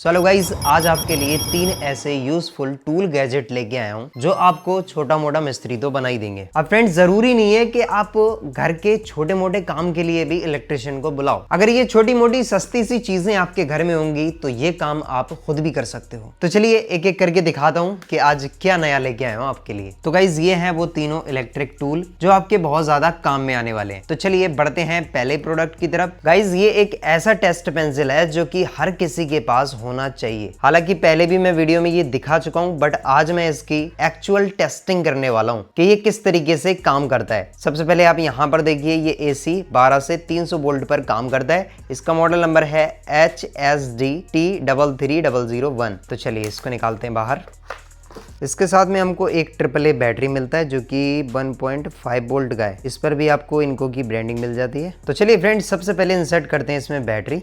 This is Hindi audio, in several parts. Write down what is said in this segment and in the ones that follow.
चलो गाइज, आज आपके लिए 3 ऐसे यूजफुल टूल गैजेट लेके आया हूँ जो आपको छोटा मोटा मिस्त्री तो बना ही देंगे। अब फ्रेंड्स, जरूरी नहीं है कि आप घर के छोटे मोटे काम के लिए भी इलेक्ट्रिशियन को बुलाओ। अगर ये छोटी मोटी सस्ती सी चीजें आपके घर में होंगी तो ये काम आप खुद भी कर सकते हो। तो चलिए एक एक करके दिखाता हूँ कि आज क्या नया लेके आया हूँ आपके लिए। तो गाइज, ये है वो तीनों इलेक्ट्रिक टूल जो आपके बहुत ज्यादा काम में आने वाले हैं। तो चलिए बढ़ते हैं पहले प्रोडक्ट की तरफ। गाइज, ये एक ऐसा टेस्ट पेंसिल है जो कि हर किसी के पास होना चाहिए। हालांकि पहले भी मैं वीडियो में ये दिखा चुका हूं, बट आज मैं इसकी एक्चुअल टेस्टिंग करने वाला हूं कि ये किस तरीके से काम करता है। सबसे पहले आप यहां पर देखिए, ये AC 12 से 300 वोल्ट पर काम करता है। इसका मॉडल नंबर है HSD-T33001। तो चलिए इसको निकालते हैं बाहर। इसके साथ में हमको एक AAA बैटरी मिलता है जो कि 1.5 वोल्ट का है। इस पर भी आपको इनको की ब्रांडिंग मिल जाती है। तो चलिए फ्रेंड्स, सबसे पहले इंसर्ट करते हैं इसमें बैटरी।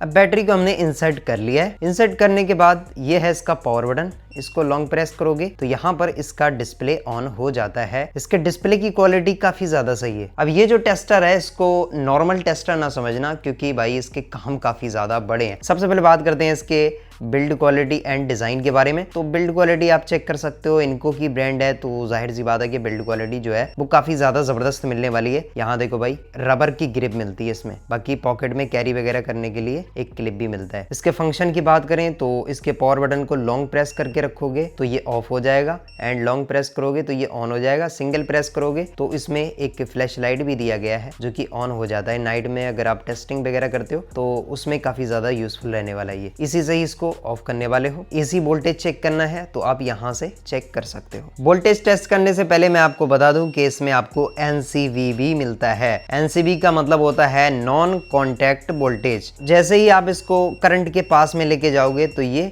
अब बैटरी को हमने इंसर्ट कर लिया है। इंसर्ट करने के बाद ये है इसका पावर बटन। इसको लॉन्ग प्रेस करोगे तो यहाँ पर इसका डिस्प्ले ऑन हो जाता है। इसके डिस्प्ले की क्वालिटी काफी ज्यादा सही है। अब ये जो टेस्टर है इसको नॉर्मल टेस्टर ना समझना, क्योंकि भाई इसके काम काफी ज्यादा बड़े हैं। सबसे पहले बात करते हैं इसके बिल्ड क्वालिटी एंड डिजाइन के बारे में। तो बिल्ड क्वालिटी आप चेक कर सकते हो, इनको की ब्रांड है तो जाहिर सी बात है कि बिल्ड क्वालिटी जो है वो काफी ज्यादा जबरदस्त मिलने वाली है। यहाँ देखो भाई, रबर की ग्रिप मिलती है इसमें। बाकी पॉकेट में कैरी वगैरह करने के लिए एक क्लिप भी मिलता है। इसके फंक्शन की बात करें तो इसके पावर बटन को लॉन्ग प्रेस करके रखोगे तो ये ऑफ हो जाएगा, एंड लॉन्ग प्रेस करोगे तो ये ऑन हो जाएगा। सिंगल प्रेस करोगे तो इसमें एक फ्लैश लाइट भी दिया गया है जो कि ऑन हो जाता है। नाइट में अगर आप टेस्टिंग वगैरह करते हो तो उसमें काफी ज्यादा यूजफुल रहने वाला है ये। इसी से ही इसको ऑफ करने वाले हो। AC वोल्टेज चेक करना है तो आप यहाँ से चेक कर सकते हो। वोल्टेज टेस्ट करने से पहले मैं आपको बता दूं कि इसमें आपको NCV भी मिलता है। NCV का मतलब होता है नॉन कॉन्टैक्ट वोल्टेज। जैसे ही आप इसको करंट के पास में लेके जाओगे तो ये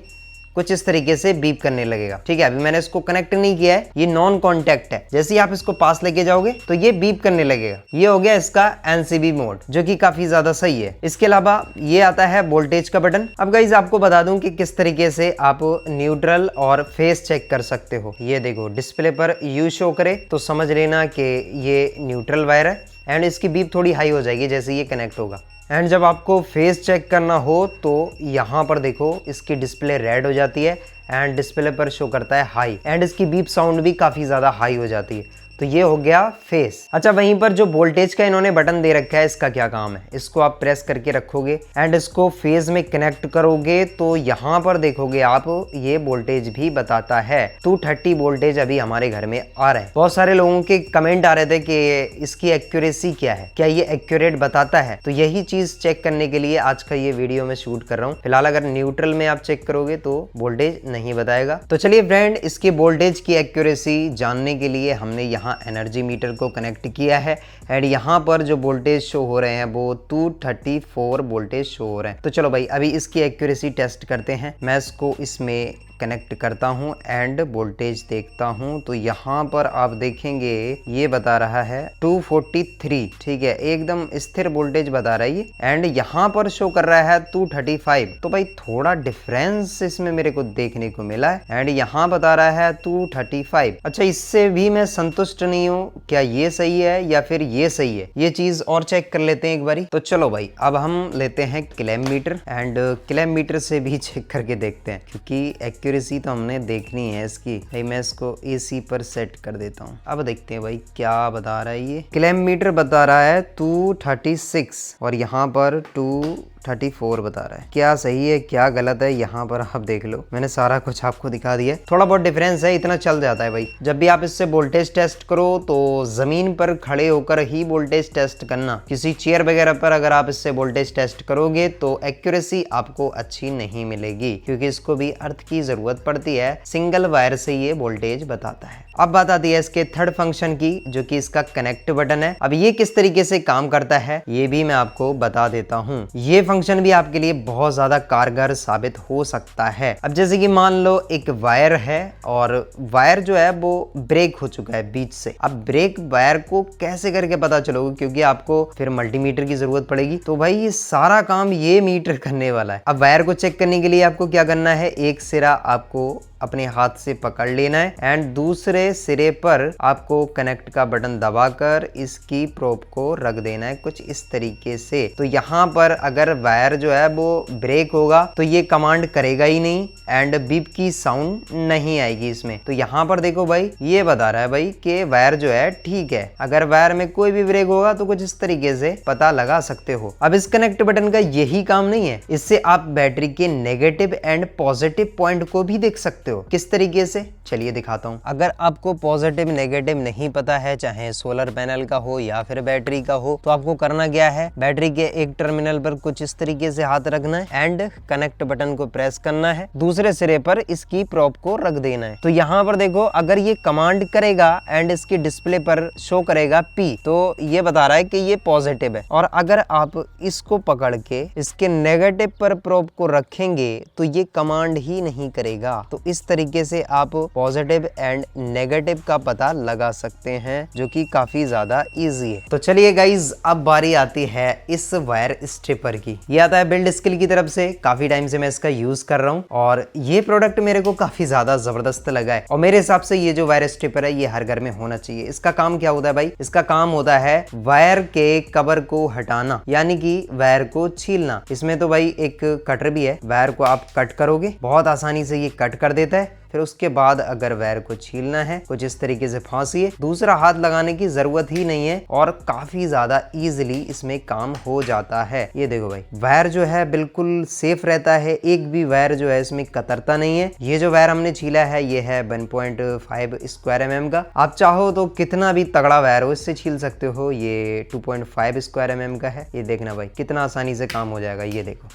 कुछ इस तरीके से बीप करने लगेगा। ठीक है, अभी मैंने इसको कनेक्ट नहीं किया है, ये नॉन कॉन्टैक्ट है। जैसे ही आप इसको पास लेके जाओगे तो ये बीप करने लगेगा। ये हो गया इसका NCV मोड, जो कि काफी ज्यादा सही है। इसके अलावा ये आता है वोल्टेज का बटन। अब गाइस, आपको बता दूं कि किस तरीके से आप न्यूट्रल और फेस चेक कर सकते हो। ये देखो, डिस्प्ले पर U शो करे तो समझ लेना कि ये न्यूट्रल वायर है, एंड इसकी बीप थोड़ी हाई हो जाएगी जैसे ये कनेक्ट होगा। एंड जब आपको फेस चेक करना हो तो यहाँ पर देखो, इसकी डिस्प्ले रेड हो जाती है एंड डिस्प्ले पर शो करता है हाई, एंड इसकी बीप साउंड भी काफ़ी ज़्यादा हाई हो जाती है। तो ये हो गया फेस। अच्छा, वहीं पर जो वोल्टेज का इन्होंने बटन दे रखा है, इसका क्या काम है? इसको आप प्रेस करके रखोगे एंड इसको फेज में कनेक्ट करोगे तो यहाँ पर देखोगे आप, ये वोल्टेज भी बताता है 230 वोल्टेज अभी हमारे घर में आ रहा है। बहुत सारे लोगों के कमेंट आ रहे थे कि इसकी एक्यूरेसी क्या है, क्या ये एक्यूरेट बताता है? तो यही चीज चेक करने के लिए आज का ये वीडियो मैं शूट कर रहा हूँ। फिलहाल अगर न्यूट्रल में आप चेक करोगे तो वोल्टेज नहीं बताएगा। तो चलिए फ्रेंड, इसके वोल्टेज की एक्यूरेसी जानने के लिए हमने यहाँ एनर्जी मीटर को कनेक्ट किया है, एंड यहाँ पर जो वोल्टेज शो हो रहे हैं वो 234 वोल्टेज शो हो रहे हैं। तो चलो भाई, अभी इसकी एक्यूरेसी टेस्ट करते हैं। मैं इसको इसमें कनेक्ट करता हूं एंड वोल्टेज देखता हूं तो यहाँ पर आप देखेंगे ये बता रहा है 243। ठीक है, एकदम स्थिर वोल्टेज बता रहा है ये, एंड यहाँ पर शो कर रहा है 235। तो भाई थोड़ा डिफरेंस इसमें मेरे को देखने को मिला है, एंड यहाँ बता रहा है 235। अच्छा, इससे भी मैं संतुष्ट नहीं हूँ। क्या ये सही है या फिर ये सही है? ये चीज और चेक कर लेते हैं एक बारी। तो चलो भाई, अब हम लेते हैं clamp meter, and clamp meter से भी चेक करके देखते हैं, क्योंकि एक्यूरेसी तो हमने देखनी है इसकी। भाई मैं इसको AC पर सेट कर देता हूँ। अब देखते हैं भाई क्या बता रहा है ये। क्लैम्प मीटर बता रहा है 236 और यहाँ पर 234 बता रहा है। क्या सही है क्या गलत है, यहाँ पर आप देख लो। मैंने सारा कुछ आपको दिखा दिया। थोड़ा बहुत डिफरेंस है, इतना चल जाता है भाई। जब भी आप इससे वोल्टेज टेस्ट करो तो जमीन पर खड़े होकर ही वोल्टेज टेस्ट करना। किसी चेयर वगैरह पर अगर आप इससे वोल्टेज टेस्ट करोगे तो एक्यूरेसी आपको अच्छी नहीं मिलेगी, क्योंकि इसको भी अर्थ की जरूरत पड़ती है। सिंगल वायर से ये वोल्टेज बताता है। अब बात आती है इसके थर्ड फंक्शन की, जो कि इसका कनेक्ट बटन है। अब ये किस तरीके से काम करता है ये भी मैं आपको बता देता हूँ। ये फंक्शन भी आपके लिए बहुत ज्यादा कारगर साबित हो सकता है। अब जैसे कि मान लो एक वायर है और वायर जो है वो ब्रेक हो चुका है बीच से। अब ब्रेक वायर को कैसे करके पता चलोगे, क्योंकि आपको फिर मल्टीमीटर की जरूरत पड़ेगी। तो भाई ये सारा काम ये मीटर करने वाला है। अब वायर को चेक करने के लिए आपको क्या करना है, एक सिरा आपको अपने हाथ से पकड़ लेना है एंड दूसरे सिरे पर आपको कनेक्ट का बटन दबाकर इसकी प्रोब को रख देना है कुछ इस तरीके से। तो यहाँ पर अगर वायर जो है वो ब्रेक होगा तो ये कमांड करेगा ही नहीं एंड बीप की साउंड नहीं आएगी इसमें। तो यहाँ पर देखो भाई ये बता रहा है भाई कि वायर जो है ठीक है। अगर वायर में कोई भी ब्रेक होगा तो कुछ इस तरीके से पता लगा सकते हो। अब इस कनेक्ट बटन का यही काम नहीं है, इससे आप बैटरी के नेगेटिव एंड पॉजिटिव पॉइंट को भी देख सकते हो। किस तरीके से, चलिए दिखाता हूँ। अगर आपको पॉजिटिव नेगेटिव नहीं पता है, चाहे सोलर पैनल का हो या फिर बैटरी का हो, तो आपको करना क्या है, बैटरी के एक टर्मिनल पर कुछ इस तरीके से हाथ रखना है एंड कनेक्ट बटन को प्रेस करना है, दूसरे सिरे पर इसकी प्रोब को रख देना है। तो यहाँ पर देखो अगर ये कमांड करेगा एंड इसकी डिस्प्ले पर शो करेगा P, तो ये बता रहा है कि ये पॉजिटिव है। और अगर आप इसको पकड़ के इसके नेगेटिव पर प्रोब को रखेंगे तो ये कमांड ही नहीं करेगा। तो इस तरीके से आप पॉजिटिव एंड नेगेटिव का पता लगा सकते हैं, जो कि काफी ज्यादा इजी है। तो चलिए गाइज, अब बारी आती है इस वायर स्ट्रिपर की। ये आता है बिल्ड स्किल की तरफ से, काफी टाइम से मैं इसका यूज कर रहा हूँ और ये प्रोडक्ट मेरे को काफी ज्यादा जबरदस्त लगा है। और मेरे हिसाब से ये जो वायर स्ट्रिपर है ये हर घर में होना चाहिए। इसका काम क्या होता है भाई, इसका काम होता है वायर के कवर को हटाना, यानी कि वायर को छीलना। इसमें तो भाई एक कटर भी है, वायर को आप कट करोगे, बहुत आसानी से ये कट कर देता है। फिर उसके बाद अगर वायर को छीलना है कुछ इस तरीके से फांसिए, दूसरा हाथ लगाने की जरूरत ही नहीं है और काफी ज्यादा इजीली इसमें काम हो जाता है। ये देखो भाई, वायर जो है बिल्कुल सेफ रहता है, एक भी वायर जो है इसमें कतरता नहीं है। ये जो वायर हमने छीला है ये है 1.5 स्क्वायर mm का। आप चाहो तो कितना भी तगड़ा वायर हो इससे छील सकते हो। ये 2.5 स्क्वायर mm का है। ये देखना भाई कितना आसानी से काम हो जाएगा। ये देखो,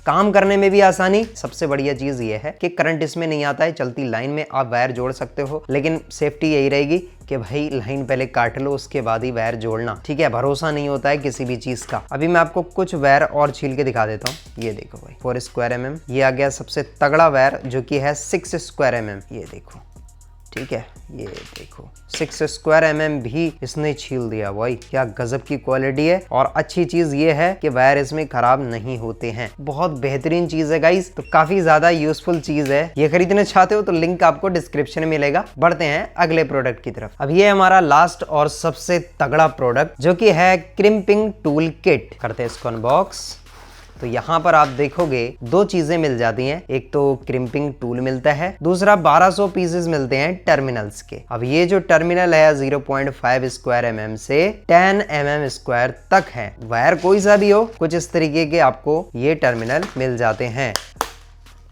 काम करने में भी आसानी। सबसे बढ़िया चीज ये है कि करंट इसमें नहीं आता है, चलती लाइन में आप वायर जोड़ सकते हो। लेकिन सेफ्टी यही रहेगी कि भाई लाइन पहले काट लो उसके बाद ही वायर जोड़ना, ठीक है। भरोसा नहीं होता है किसी भी चीज का। अभी मैं आपको कुछ वायर और छील के दिखा देता हूँ। ये देखो भाई 4 स्क्वायर mm, ये आ गया सबसे तगड़ा वायर जो कि है 6 स्क्वायर mm। ये देखो, ठीक है, ये देखो 6 स्क्वायर mm भी इसने छील दिया भाई। क्या गजब की क्वालिटी है। और अच्छी चीज ये है कि वायर इसमें खराब नहीं होते हैं। बहुत बेहतरीन चीज है गाइस, तो काफी ज्यादा यूजफुल चीज है। ये खरीदना चाहते हो तो लिंक आपको डिस्क्रिप्शन में मिलेगा। बढ़ते हैं अगले प्रोडक्ट की तरफ। अब ये हमारा लास्ट और सबसे तगड़ा प्रोडक्ट जो कि है क्रिम्पिंग टूल किट। करते हैं इसको अनबॉक्स। तो यहाँ पर आप देखोगे दो चीजें मिल जाती हैं, एक तो क्रिम्पिंग टूल मिलता है, दूसरा 1200 पीसेस मिलते हैं टर्मिनल्स के। अब ये जो टर्मिनल है 0.5 स्क्वायर mm से 10 mm स्क्वायर तक है। वायर कोई सा भी हो, कुछ इस तरीके के आपको ये टर्मिनल मिल जाते हैं।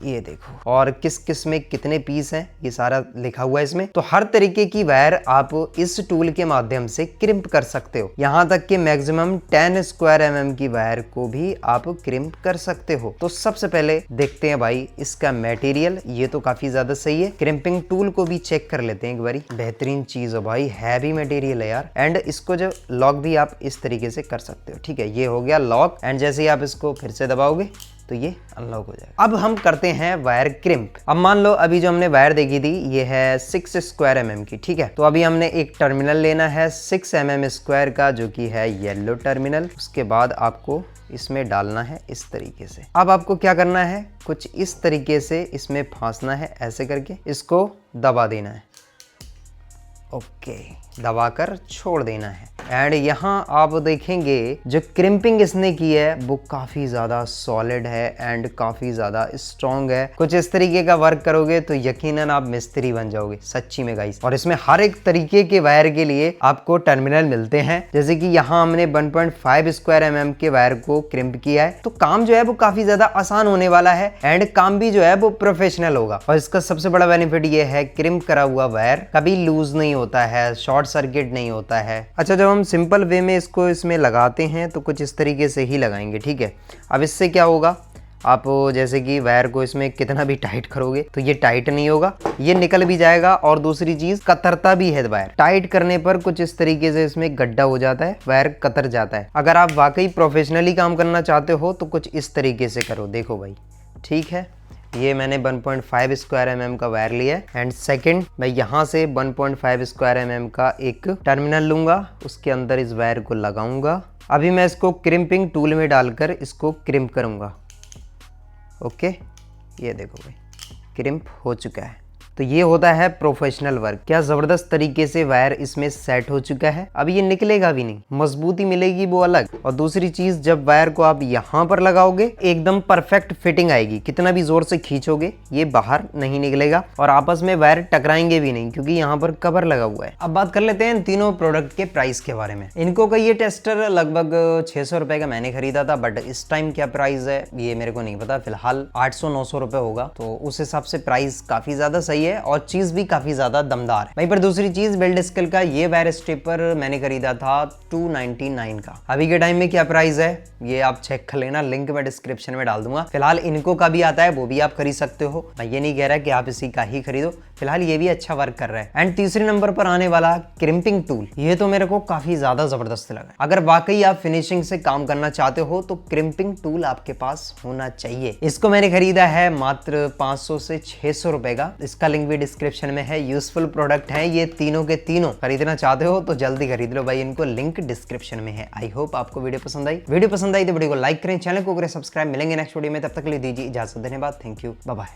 ये देखो, और किस किस में कितने पीस हैं ये सारा लिखा हुआ है इसमें। तो हर तरीके की वायर आप इस टूल के माध्यम से क्रिम्प कर सकते हो, यहाँ तक कि मैक्सिमम 10 स्क्वायर mm की वायर को भी आप क्रिम्प कर सकते हो। तो सबसे पहले देखते हैं भाई इसका मटेरियल। ये तो काफी ज्यादा सही है। क्रिम्पिंग टूल को भी चेक कर लेते हैं एक बारी। बेहतरीन चीज है भाई, हैवी मटेरियल है यार। एंड इसको जो लॉक भी आप इस तरीके से कर सकते हो, ठीक है। ये हो गया लॉक एंड जैसे ही आप इसको फिर से दबाओगे तो ये अनलॉक हो जाएगा। अब हम करते हैं वायर क्रिम्प। अब मान लो अभी जो हमने वायर देखी थी ये है 6 स्क्वायर mm की, ठीक है। तो अभी हमने एक टर्मिनल लेना है 6 mm स्क्वायर का जो कि है येलो टर्मिनल। उसके बाद आपको इसमें डालना है इस तरीके से। अब आपको क्या करना है, कुछ इस तरीके से इसमें फांसना है, ऐसे करके इसको दबा देना है। ओके, दबाकर छोड़ देना है। एंड यहाँ आप देखेंगे जो क्रिम्पिंग इसने की है वो काफी ज्यादा सॉलिड है एंड काफी ज्यादा स्ट्रॉन्ग है। कुछ इस तरीके का वर्क करोगे तो यकीनन आप मिस्त्री बन जाओगे, सच्ची में गाइस। और इसमें हर एक तरीके के वायर के लिए आपको टर्मिनल मिलते हैं। जैसे कि यहाँ हमने 1.5 स्क्वायर mm के वायर को क्रिम्प किया है, तो काम जो है वो काफी ज्यादा आसान होने वाला है एंड काम भी जो है वो प्रोफेशनल होगा। और इसका सबसे बड़ा बेनिफिट ये है क्रिम्प करा हुआ वायर कभी लूज नहीं होता है, शॉर्ट सर्किट नहीं होता है। अच्छा, जब हम सिंपल वे में इसको इसमें लगाते हैं तो कुछ इस तरीके से ही लगाएंगे, ठीक है। अब इससे क्या होगा, आप जैसे कि वायर को इसमें कितना भी टाइट करोगे तो ये टाइट नहीं होगा, ये निकल भी जाएगा। और दूसरी चीज कतरता भी है वायर। टाइट करने पर कुछ इस तरीके से इसमें गड्ढा हो जाता है, वायर कतर जाता है। अगर आप वाकई प्रोफेशनली काम करना चाहते हो तो कुछ इस तरीके से करो। देखो भाई, ठीक है, ये मैंने 1.5 स्क्वायर mm का वायर लिया है एंड सेकंड मैं यहाँ से 1.5 स्क्वायर mm का एक टर्मिनल लूंगा, उसके अंदर इस वायर को लगाऊंगा। अभी मैं इसको क्रिम्पिंग टूल में डालकर इसको क्रिम्प करूंगा। ओके, ये देखो भाई क्रिम्प हो चुका है। तो ये होता है प्रोफेशनल वर्क। क्या जबरदस्त तरीके से वायर इसमें सेट हो चुका है, अब ये निकलेगा भी नहीं, मजबूती मिलेगी वो अलग। और दूसरी चीज, जब वायर को आप यहाँ पर लगाओगे एकदम परफेक्ट फिटिंग आएगी, कितना भी जोर से खींचोगे ये बाहर नहीं निकलेगा और आपस में वायर टकराएंगे भी नहीं क्योंकि यहाँ पर कवर लगा हुआ है। अब बात कर लेते हैं इन तीनों प्रोडक्ट के प्राइस के बारे में। इनको का ये टेस्टर लगभग 600 रुपए का मैंने खरीदा था, बट इस टाइम क्या प्राइस है ये मेरे को नहीं पता, फिलहाल 800-900 रुपए होगा। तो उस हिसाब से प्राइस काफी ज्यादा सही है और चीज भी काफी ज्यादा दमदार है। वहीं पर दूसरी चीज, वेल्ड स्किल का ये वायर स्टेपर मैंने खरीदा था 299 का। अभी के टाइम में क्या प्राइस है ये आप चेक कर लेना, लिंक मैं डिस्क्रिप्शन में डाल दूंगा। फिलहाल इनको का भी आता है, वो भी आप खरीद सकते हो, मैं ये नहीं कह रहा कि आप इसी का ही खरीदो, फिलहाल ये भी अच्छा वर्क कर रहा है। एंड तीसरे नंबर पर आने वाला क्रिम्पिंग टूल, ये तो मेरे को काफी ज्यादा जबरदस्त लगा। अगर वाकई आप फिनिशिंग से काम करना चाहते हो तो क्रिम्पिंग टूल आपके पास होना चाहिए। इसको मैंने खरीदा है मात्र 500 से 600 रुपए का, इसका लिंक भी डिस्क्रिप्शन में है। यूजफुल प्रोडक्ट है ये तीनों के तीनों, खरीदना चाहते हो तो जल्दी खरीद लो भाई, इनको लिंक डिस्क्रिप्शन में है। आई होप आपको वीडियो पसंद आई। वीडियो पसंद आई तो वीडियो को लाइक करें, चैनल को करें सब्सक्राइब। मिलेंगे नेक्स्ट वीडियो में, तब तक के लिए दीजिए इजाजत, धन्यवाद, थैंक यू, बाय बाय।